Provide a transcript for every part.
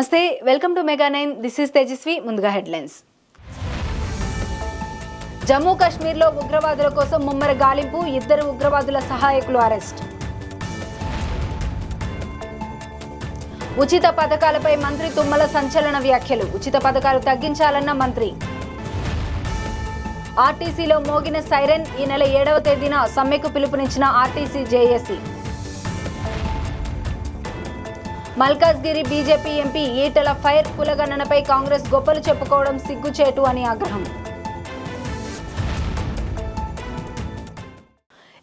నమస్తే, welcome to Mega 9. This is Tejaswi. ముందుగా headlines. Jammu కాశ్మీర్లో ఉగ్రవాదుల కోసం ముమ్మర గాలింపు, 2 ఉగ్రవాదుల సహాయకులు అరెస్ట్. ఉచిత పథకాలపై మంత్రి తుమ్మల సంచలన వ్యాఖ్యలు, ఉచిత పథకాలు తగ్గించాలన్న మంత్రి. ఆర్టీసీలో మోగిన సైరన్, ఈ నెల 7వ తేదీన సమ్మెకు పిలుపునిచ్చిన RTC JAC. Malkajgiri BJP MP Etela fire, కులగణనపై కాంగ్రెస్ గొప్పలు చెప్పుకోవడం సిగ్గుచేటు అని ఆగ్రహం.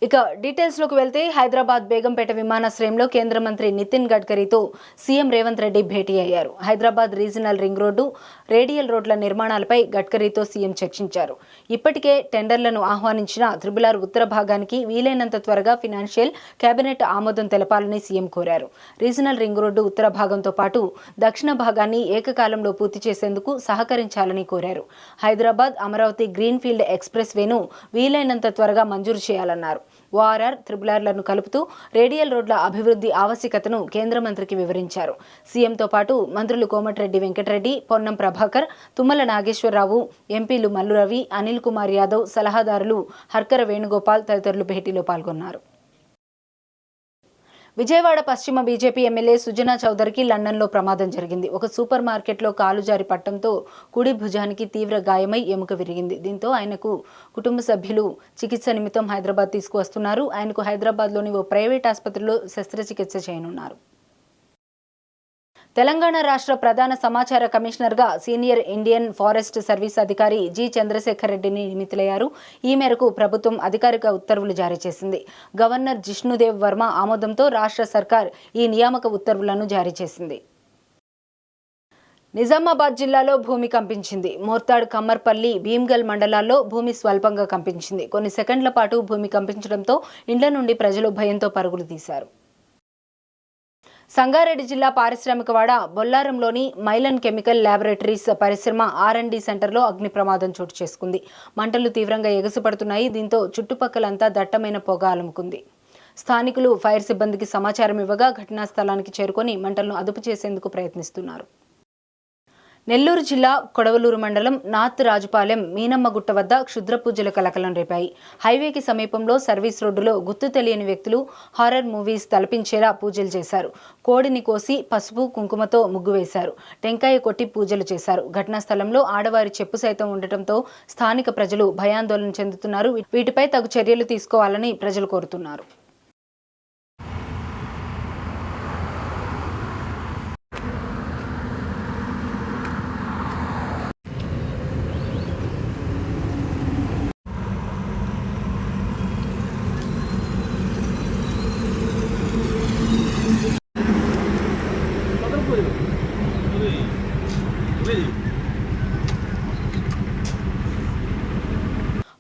ఇక డీటెయిల్స్లోకి వెళ్తే, హైదరాబాద్ బేగంపేట విమానాశ్రయంలో కేంద్ర మంత్రి నితిన్ గడ్కరీతో సీఎం రేవంత్ రెడ్డి భేటీ అయ్యారు. Hyderabad regional ring road, radial రోడ్ల నిర్మాణాలపై గడ్కరీతో సీఎం చర్చించారు. ఇప్పటికే టెండర్లను ఆహ్వానించిన RRR ఉత్తర భాగానికి వీలైనంత త్వరగా ఫైనాన్షియల్ కేబినెట్ ఆమోదం తెలపాలని సీఎం కోరారు. రీజనల్ రింగ్ రోడ్డు ఉత్తర భాగంతో పాటు దక్షిణ భాగాన్ని ఏకకాలంలో పూర్తి చేసేందుకు సహకరించాలని కోరారు. హైదరాబాద్ అమరావతి గ్రీన్ఫీల్డ్ ఎక్స్ప్రెస్ వేను వీలైనంత త్వరగా మంజూరు చేయాలన్నారు. ORR, RRRలను కలుపుతూ రేడియల్ రోడ్ల అభివృద్ధి ఆవశ్యకతను కేంద్ర మంత్రికి వివరించారు. సీఎంతో పాటు మంత్రులు కోమటిరెడ్డి వెంకటరెడ్డి, పొన్నం ప్రభాకర్, తుమ్మల నాగేశ్వరరావు, ఎంపీలు మల్లు రవి, అనిల్ కుమార్ యాదవ్, సలహాదారులు హర్కర వేణుగోపాల్ తదితరులు భేటీలో పాల్గొన్నారు. విజయవాడ పశ్చిమ బీజేపీ ఎమ్మెల్యే సుజనా చౌదరికి లండన్లో ప్రమాదం జరిగింది. ఒక సూపర్ మార్కెట్లో కాలు జారి పట్టడంతో కుడి భుజానికి తీవ్ర గాయమై ఎముక విరిగింది. దీంతో ఆయనకు కుటుంబ సభ్యులు చికిత్స నిమిత్తం హైదరాబాద్ తీసుకువస్తున్నారు. ఆయనకు హైదరాబాద్లోని ఓ ప్రైవేట్ ఆసుపత్రిలో శస్త్రచికిత్స చేయనున్నారు. తెలంగాణ రాష్ట్ర ప్రధాన సమాచార కమిషనర్గా సీనియర్ ఇండియన్ ఫారెస్ట్ సర్వీస్ అధికారి జి చంద్రశేఖర్ రెడ్డిని నియమితులయ్యారు. ఈ మేరకు ప్రభుత్వం అధికారిక ఉత్తర్వులు జారీ చేసింది. గవర్నర్ జిష్ణుదేవ్ వర్మ ఆమోదంతో రాష్ట్ర సర్కార్ ఈ నియామక ఉత్తర్వులను జారీ చేసింది. నిజామాబాద్ జిల్లాలో భూమి కంపించింది. మోర్తాడ్, కమ్మర్పల్లి, భీమ్గల్ మండలాల్లో భూమి స్వల్పంగా కంపించింది. కొన్ని సెకండ్ల పాటు భూమి కంపించడంతో ఇండ్ల నుండి ప్రజలు భయంతో పరుగులు తీశారు. సంగారెడ్డి జిల్లా పారిశ్రామికవాడ బొల్లారంలోని మైలన్ కెమికల్ ల్యాబొరేటరీస్ పరిశ్రమ R&D సెంటర్లో అగ్ని ప్రమాదం చోటు చేసుకుంది. మంటలు తీవ్రంగా ఎగసిపడుతున్నాయి. దీంతో చుట్టుపక్కలంతా దట్టమైన పొగ అలుముకుంది. స్థానికులు ఫైర్ సిబ్బందికి సమాచారం ఇవ్వగా ఘటనా స్థలానికి చేరుకొని మంటలను అదుపు చేసేందుకు ప్రయత్నిస్తున్నారు. నెల్లూరు జిల్లా కొడవలూరు మండలం నాత్ రాజుపాలెం మీనమ్మగుట్ట వద్ద క్షుద్ర పూజలు కలకలం రేపాయి. హైవేకి సమీపంలో సర్వీస్ రోడ్డులో గుర్తు తెలియని వ్యక్తులు హారర్ మూవీస్ తలపించేలా పూజలు చేశారు. కోడిని కోసి పసుపు కుంకుమతో ముగ్గు వేశారు. టెంకాయ కొట్టి పూజలు చేశారు. ఘటనా స్థలంలో ఆడవారి చెప్పు సైతం ఉండటంతో స్థానిక ప్రజలు భయాందోళన చెందుతున్నారు. వీటిపై తగు చర్యలు తీసుకోవాలని ప్రజలు కోరుతున్నారు.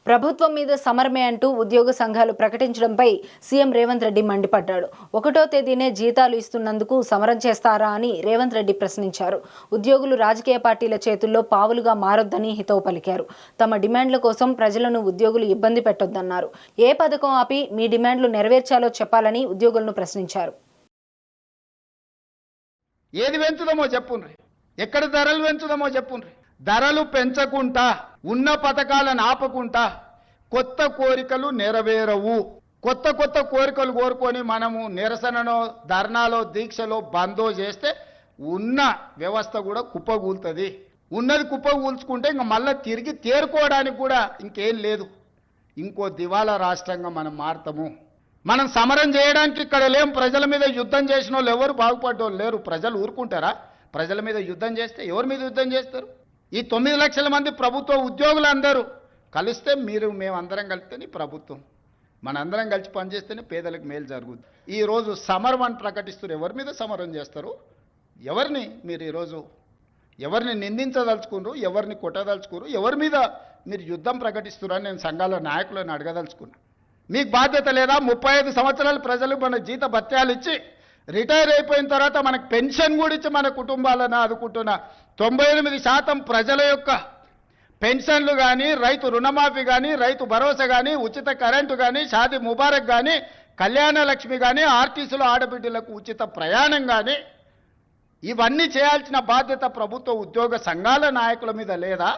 ప్రభుత్వం మీద సమరమే అంటూ ఉద్యోగ సంఘాలు ప్రకటించడంపై సీఎం రేవంత్ రెడ్డి మండిపడ్డాడు. 1వ తేదీనే జీతాలు ఇస్తున్నందుకు సమరం చేస్తారా అని రేవంత్ రెడ్డి ప్రశ్నించారు. ఉద్యోగులు రాజకీయ పార్టీల చేతుల్లో పావులుగా మారొద్దని హితవు పలికారు. తమ డిమాండ్ల కోసం ప్రజలను ఉద్యోగులు ఇబ్బంది పెట్టొద్దన్నారు. ఏ పథకం ఆపి మీ డిమాండ్లు నెరవేర్చాలో చెప్పాలని ఉద్యోగులను ప్రశ్నించారు. ఏది పెంచుదామో చెప్పుండ్రి, ఎక్కడ ధరలు పెంచుదామో చెప్పుండ్రి. ధరలు పెంచకుండా ఉన్న పథకాలను ఆపకుండా కొత్త కోరికలు నెరవేరవు. కొత్త కోరికలు కోరుకొని మనము నిరసనలో, ధర్నాలో, దీక్షలో, బందో చేస్తే ఉన్న వ్యవస్థ కూడా కుప్పగూలుతుంది. ఉన్నది కుప్పగూల్చుకుంటే ఇంక మళ్ళీ తిరిగి తేరుకోవడానికి కూడా ఇంకేం లేదు. ఇంకో దివాలా రాష్ట్రంగా మనం మారుతాము. మనం సమరం చేయడానికి ఇక్కడ లేం. ప్రజల మీద యుద్ధం చేసిన వాళ్ళు ఎవరు బాగుపడ్డోళ్ళు లేరు. ప్రజలు ఊరుకుంటారా? ప్రజల మీద యుద్ధం చేస్తే ఎవరి మీద యుద్ధం చేస్తారు? ఈ 9 లక్షల మంది ప్రభుత్వ ఉద్యోగులందరూ కలిస్తే మేమందరం కలిస్తేనే ప్రభుత్వం, మనందరం కలిసి పనిచేస్తేనే పేదలకు మేలు జరుగుతుంది. ఈరోజు సమరం అని ప్రకటిస్తారు. ఎవరి మీద సమరం చేస్తారు? ఎవరిని మీరు ఈరోజు ఎవరిని నిందించదలుచుకున్నారు? ఎవరిని కొట్టదలుచుకున్నారు? ఎవరి మీద మీరు యుద్ధం ప్రకటిస్తున్నారని నేను సంఘాల నాయకులను అడగదలుచుకున్నా. మీకు బాధ్యత లేదా? 35 సంవత్సరాలు ప్రజలు మన జీత భత్యాలు ఇచ్చి రిటైర్ అయిపోయిన తర్వాత మనకు పెన్షన్ కూడా ఇచ్చి మన కుటుంబాలను ఆదుకుంటున్న 98% ప్రజల యొక్క పెన్షన్లు కానీ, రైతు రుణమాఫీ కానీ, రైతు భరోసా కానీ, ఉచిత కరెంటు కానీ, షాదీ ముబారక్ కానీ, కళ్యాణ లక్ష్మి కానీ, ఆర్టీసీలో ఆడబిడ్డలకు ఉచిత ప్రయాణం కానీ ఇవన్నీ చేయాల్సిన బాధ్యత ప్రభుత్వ ఉద్యోగ సంఘాల నాయకుల మీద లేదా,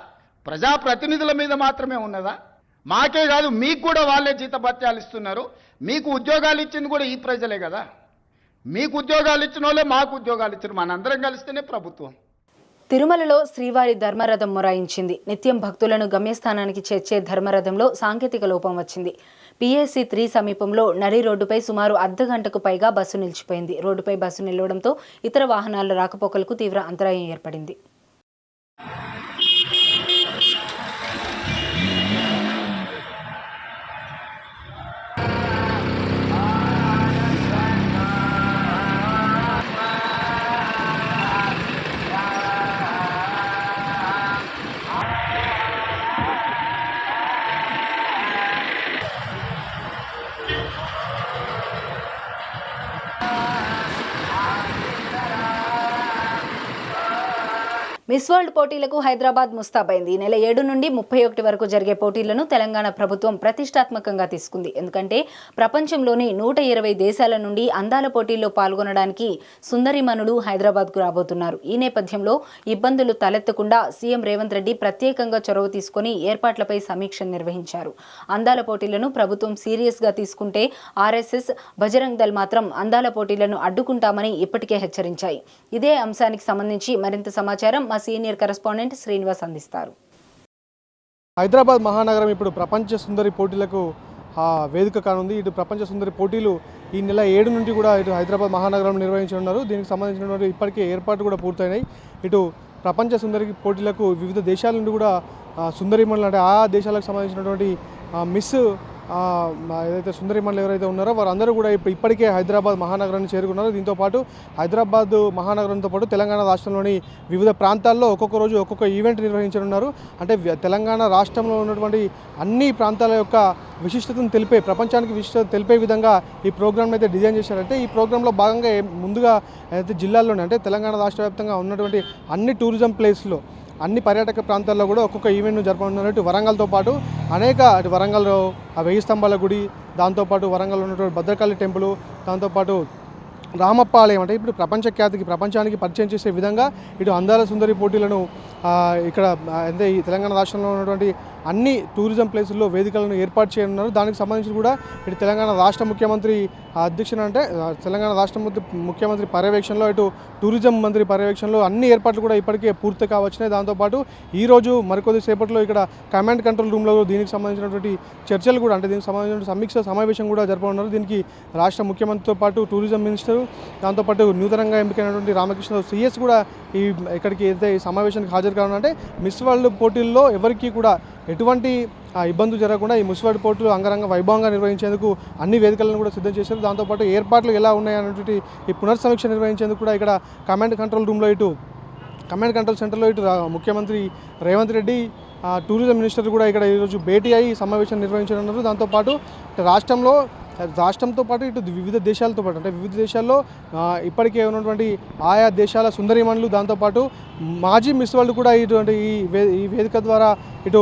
ప్రజాప్రతినిధుల మీద మాత్రమే ఉన్నదా? మాకే కాదు, మీకు కూడా వాళ్ళే జీతభత్యాలు ఇస్తున్నారు. మీకు ఉద్యోగాలు ఇచ్చింది కూడా ఈ ప్రజలే కదా. మీకు ఉద్యోగాలు ఇచ్చిన వాళ్ళే మాకు ఉద్యోగాలు ఇచ్చారు. మనందరం కలిస్తేనే ప్రభుత్వం. తిరుమలలో శ్రీవారి ధర్మరథం మొరాయించింది. నిత్యం భక్తులను గమ్యస్థానానికి చేర్చే ధర్మరథంలో సాంకేతిక లోపం వచ్చింది. PAC 3 సమీపంలో నడి రోడ్డుపై సుమారు అర్ధ గంటకు పైగా బస్సు నిలిచిపోయింది. రోడ్డుపై బస్సు నిలవడంతో ఇతర వాహనాల రాకపోకలకు తీవ్ర అంతరాయం ఏర్పడింది. మిస్ వరల్డ్ పోటీలకు హైదరాబాద్ ముస్తాబైంది. ఈ నెల 7 నుండి 31 వరకు జరిగే పోటీలను తెలంగాణ ప్రభుత్వం ప్రతిష్టాత్మకంగా తీసుకుంది. ఎందుకంటే ప్రపంచంలోని 120 దేశాల నుండి అందాల పోటీల్లో పాల్గొనడానికి సుందరిమణులు హైదరాబాద్కు రాబోతున్నారు. ఈ నేపథ్యంలో ఇబ్బందులు తలెత్తకుండా సీఎం రేవంత్ రెడ్డి ప్రత్యేకంగా చొరవ తీసుకుని ఏర్పాట్లపై సమీక్ష నిర్వహించారు. అందాల పోటీలను ప్రభుత్వం సీరియస్గా తీసుకుంటే RSS, బజరంగ్ దళ్ మాత్రం అందాల పోటీలను అడ్డుకుంటామని ఇప్పటికే హెచ్చరించాయి. ఇదే అంశానికి సంబంధించి మరింత సమాచారం మా సీనియర్ కరెస్పాండెంట్ శ్రీనివాస్ అందిస్తారు. హైదరాబాద్ మహానగరం ఇప్పుడు ప్రపంచ సుందరి పోటీలకు వేదిక కానుంది. ఇటు ప్రపంచ సుందరి పోటీలు ఈ నెల 7 నుండి కూడా ఇటు హైదరాబాద్ మహానగరం నిర్వహించనున్నారు. దీనికి సంబంధించినటువంటి ఇప్పటికే ఏర్పాట్లు కూడా పూర్తయినాయి. ఇటు ప్రపంచ సుందరి పోటీలకు వివిధ దేశాల నుండి కూడా సుందరిమణులు అంటే ఆ దేశాలకు సంబంధించినటువంటి మిస్ ఏదైతే సుందరిమణులు ఎవరైతే ఉన్నారో వారందరూ కూడా ఇప్పటికే హైదరాబాద్ మహానగరాన్ని చేరుకున్నారు. దీంతోపాటు హైదరాబాద్ మహానగరంతో పాటు తెలంగాణ రాష్ట్రంలోని వివిధ ప్రాంతాల్లో ఒక్కొక్క రోజు ఒక్కొక్క ఈవెంట్ నిర్వహించనున్నారు. అంటే తెలంగాణ రాష్ట్రంలో ఉన్నటువంటి అన్ని ప్రాంతాల యొక్క విశిష్టతను తెలిపే, ప్రపంచానికి విశిష్టత తెలిపే విధంగా ఈ ప్రోగ్రామ్ని అయితే డిజైన్ చేశారంటే ఈ ప్రోగ్రాంలో భాగంగా ముందుగా అయితే జిల్లాల్లోనే అంటే తెలంగాణ రాష్ట్ర వ్యాప్తంగా ఉన్నటువంటి అన్ని టూరిజం ప్లేస్లో అన్ని పర్యాటక ప్రాంతాల్లో కూడా ఒక్కొక్క ఈవెంట్ను జరపనున్నట్టు వరంగల్తో పాటు అనేక అటు వరంగల్లో 1000 స్తంభాల గుడి, దాంతోపాటు వరంగల్లో ఉన్నటువంటి భద్రకాళి టెంపుల్, దాంతోపాటు రామప్ప ఆలయం అంటే ఇప్పుడు ప్రపంచానికి పరిచయం చేసే విధంగా ఇటు అందాల సుందరి పోటీలను ఇక్కడ అంటే ఈ తెలంగాణ రాష్ట్రంలో ఉన్నటువంటి అన్ని టూరిజం ప్లేసుల్లో వేదికలను ఏర్పాటు చేయనున్నారు. దానికి సంబంధించి కూడా ఇటు తెలంగాణ రాష్ట్ర ముఖ్యమంత్రి అధ్యక్షుడు అంటే తెలంగాణ రాష్ట్ర ముఖ్యమంత్రి పర్యవేక్షణలో ఇటు టూరిజం మంత్రి పర్యవేక్షణలో అన్ని ఏర్పాట్లు కూడా ఇప్పటికే పూర్తి కావచ్చినాయి. దాంతోపాటు ఈరోజు మరికొద్ది సేపట్లో ఇక్కడ కమాండ్ కంట్రోల్ రూమ్లో దీనికి సంబంధించినటువంటి చర్చలు కూడా అంటే దీనికి సంబంధించిన సమీక్ష సమావేశం కూడా జరపనున్నారు. దీనికి రాష్ట్ర ముఖ్యమంత్రితో పాటు టూరిజం మినిస్టర్, దాంతోపాటు నూతనంగా ఎంపికైనటువంటి రామకృష్ణ CS కూడా ఇక్కడికి అయితే ఈ సమావేశానికి హాజరు కావాలంటే మిస్ వరల్డ్ పోటీల్లో ఎవరికి కూడా ఎటువంటి ఇబ్బందులు జరగకుండా ఈ మిస్ వరల్డ్ పోటీలు అంగరంగ వైభవంగా నిర్వహించేందుకు అన్ని వేదికలను కూడా సిద్ధం చేశారు. దాంతోపాటు ఏర్పాట్లు ఎలా ఉన్నాయన్నటువంటి ఈ పునర్సమీక్ష నిర్వహించేందుకు కూడా ఇక్కడ కమాండ్ కంట్రోల్ రూమ్లో కమాండ్ కంట్రోల్ సెంటర్లో ముఖ్యమంత్రి రేవంత్ రెడ్డి, టూరిజం మినిస్టర్ కూడా ఇక్కడ ఈరోజు భేటీ అయ్యి సమావేశం నిర్వహించనున్నారు. దాంతోపాటు రాష్ట్రంతో పాటు ఇటు వివిధ దేశాలతో పాటు అంటే వివిధ దేశాల్లో ఇప్పటికే ఉన్నటువంటి ఆయా దేశాల సుందరిమణులు, దాంతోపాటు మాజీ మిస్ వరల్డ్ కూడా ఇటువంటి ఈ వేదిక ద్వారా ఇటు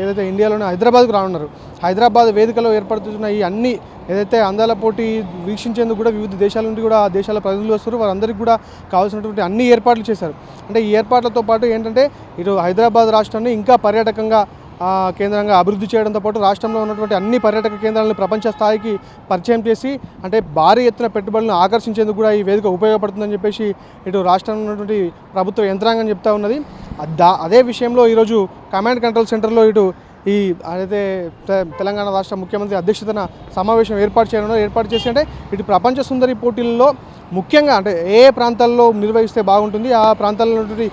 ఏదైతే ఇండియాలోనే హైదరాబాద్కు రానున్నారు. హైదరాబాద్ వేదికలో ఏర్పడుతున్న ఈ అన్ని ఏదైతే అందాల పోటీ వీక్షించేందుకు కూడా వివిధ దేశాల నుండి కూడా ఆ దేశాల ప్రతినిధులు వస్తారు. వారందరికీ కూడా కావాల్సినటువంటి అన్ని ఏర్పాట్లు చేశారు. అంటే ఈ ఏర్పాట్లతో పాటు ఏంటంటే ఇటు హైదరాబాద్ రాష్ట్రాన్ని ఇంకా పర్యాటకంగా కేంద్రంగా అభివృద్ధి చేయడంతో పాటు రాష్ట్రంలో ఉన్నటువంటి అన్ని పర్యాటక కేంద్రాలను ప్రపంచ స్థాయికి పరిచయం చేసి అంటే భారీ ఎత్తున పెట్టుబడులను ఆకర్షించేందుకు కూడా ఈ వేదిక ఉపయోగపడుతుందని చెప్పేసి ఇటు రాష్ట్రంలో ఉన్నటువంటి ప్రభుత్వ యంత్రాంగం చెప్తా ఉన్నది. అదే విషయంలో ఈరోజు కమాండ్ కంట్రోల్ సెంటర్లో ఇటు అయితే తెలంగాణ రాష్ట్ర ముఖ్యమంత్రి అధ్యక్షతన సమావేశం ఏర్పాటు చేసి అంటే ఇటు ప్రపంచ సుందరి పోటీల్లో ముఖ్యంగా అంటే ఏ ప్రాంతాల్లో నిర్వహిస్తే బాగుంటుంది, ఆ ప్రాంతాల్లో ఉన్నటువంటి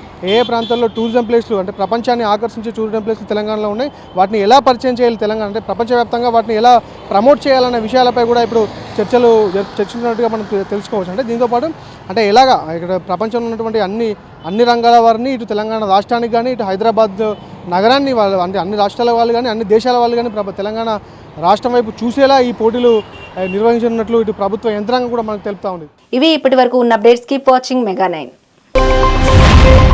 ప్రాంతాల్లో టూరిజం ప్లేస్లు అంటే ప్రపంచాన్ని ఆకర్షించే టూరిజం ప్లేస్లు తెలంగాణలో ఉన్నాయి, వాటిని ఎలా పరిచయం చేయాలి, తెలంగాణ అంటే ప్రపంచవ్యాప్తంగా వాటిని ఎలా ప్రమోట్ చేయాలనే విషయాలపై కూడా ఇప్పుడు చర్చించినట్టుగా మనం తెలుసుకోవచ్చు. అంటే దీంతోపాటు అంటే ఎలాగా ఇక్కడ ప్రపంచంలో ఉన్నటువంటి అన్ని రంగాల వారిని ఇటు తెలంగాణ రాష్ట్రానికి కానీ ఇటు హైదరాబాద్ నగరాన్ని వాళ్ళు అంటే అన్ని రాష్ట్రాల వాళ్ళు కానీ అన్ని దేశాల వాళ్ళు కానీ తెలంగాణ రాష్ట్రం వైపు చూసేలా ఈ పోటీలు నిర్వహించనున్నట్లు ఇటు ప్రభుత్వ యంత్రాంగం కూడా మనకు తెలుపుతా ఉంది. ఇవి ఇప్పటి వరకు ఉన్న అప్డేట్స్. Keep watching mega 9.